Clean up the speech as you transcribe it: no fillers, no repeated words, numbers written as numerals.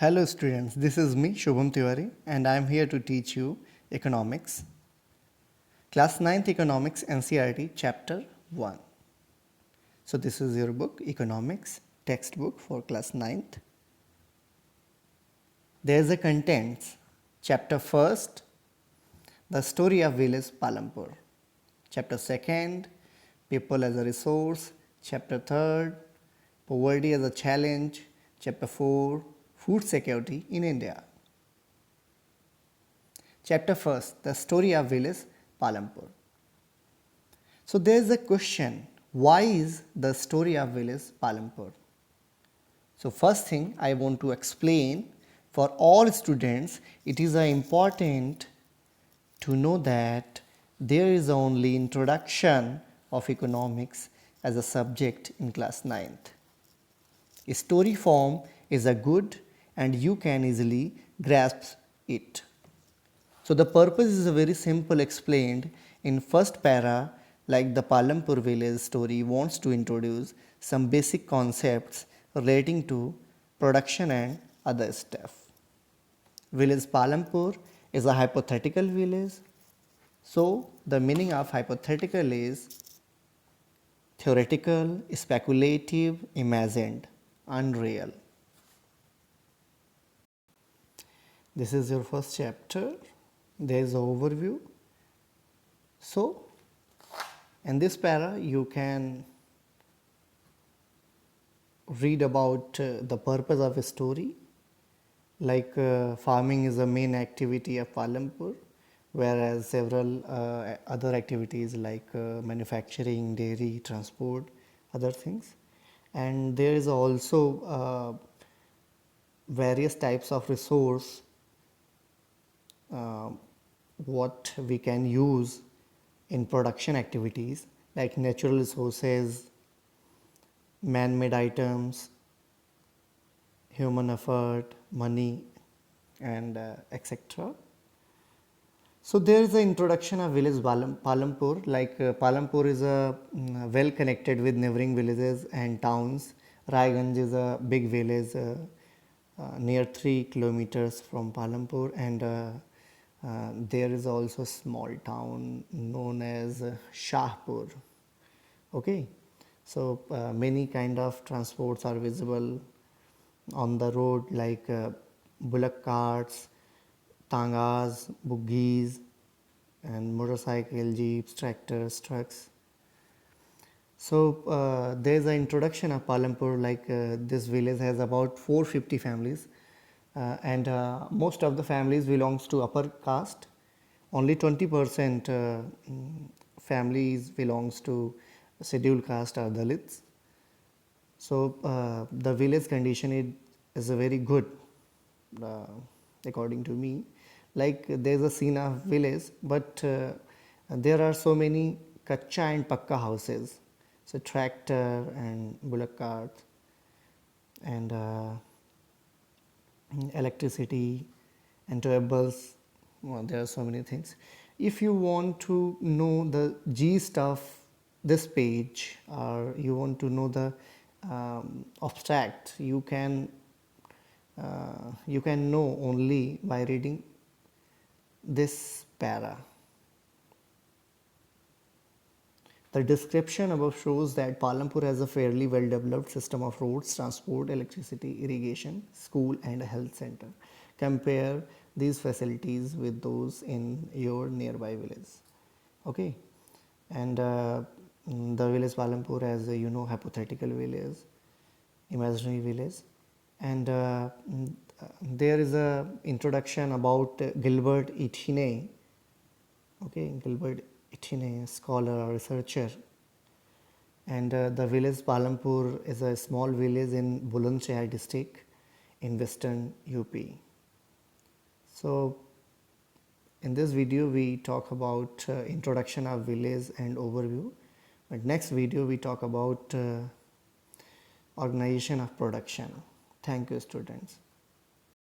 Hello students, this is me Shubham Tiwari and I am here to teach you economics. Class 9th Economics NCERT Chapter 1. So this is your book Economics textbook for class 9th. There is a contents. Chapter 1st, the story of village Palampur. Chapter 2nd, people as a resource. Chapter 3rd, poverty as a challenge. Chapter 4, food security in India. Chapter 1st, the story of village Palampur. So there is a question, why is the story of village Palampur? So first thing I want to explain, for all students it is important to know that there is only introduction of economics as a subject in class 9th. A story form is a good and you can easily grasp it. So the purpose is very simple explained in first para, like the Palampur village story wants to introduce some basic concepts relating to production and other stuff. Village Palampur is a hypothetical village. So the meaning of hypothetical is theoretical, speculative, imagined, unreal. This is your first chapter. There is an overview. So in this para you can read about the purpose of a story, like farming is the main activity of Palampur, whereas several other activities like manufacturing, dairy, transport, other things. And there is also various types of resource what we can use in production activities, like natural resources, man-made items, human effort, money, and etc. So there is the introduction of village Palampur. Like Palampur is well connected with neighboring villages and towns. Raiganj is a big village near 3 kilometers from Palampur, and there is also a small town known as Shahpur. Okay, so many kind of transports are visible on the road, like bullock carts, tangas, buggies, and motorcycle, jeeps, tractors, trucks. So there is an introduction of Palampur, like this village has about 450 families, and most of the families belongs to upper caste. Only 20% families belongs to scheduled caste or Dalits. So the village condition is a very good, uh, according to me. Like there is a scene of village, but there are so many kacha and pakka houses. So tractor and bullock cart and electricity and tables. Well, there are so many things. If you want to know the gist of this page, or you want to know the abstract, you can know only by reading this para. The description above shows that Palampur has a fairly well developed system of roads, transport, electricity, irrigation, school, and a health center. Compare these facilities with those in your nearby village. Okay, and the village Palampur as hypothetical village, imaginary village, and there is a introduction about Gilbert Etienne. Okay, Gilbert Etienne, scholar or researcher. And the village Palampur is a small village in Bulandshahr district in western UP. So in this video we talk about introduction of village and overview, but next video we talk about organization of production. Thank you students.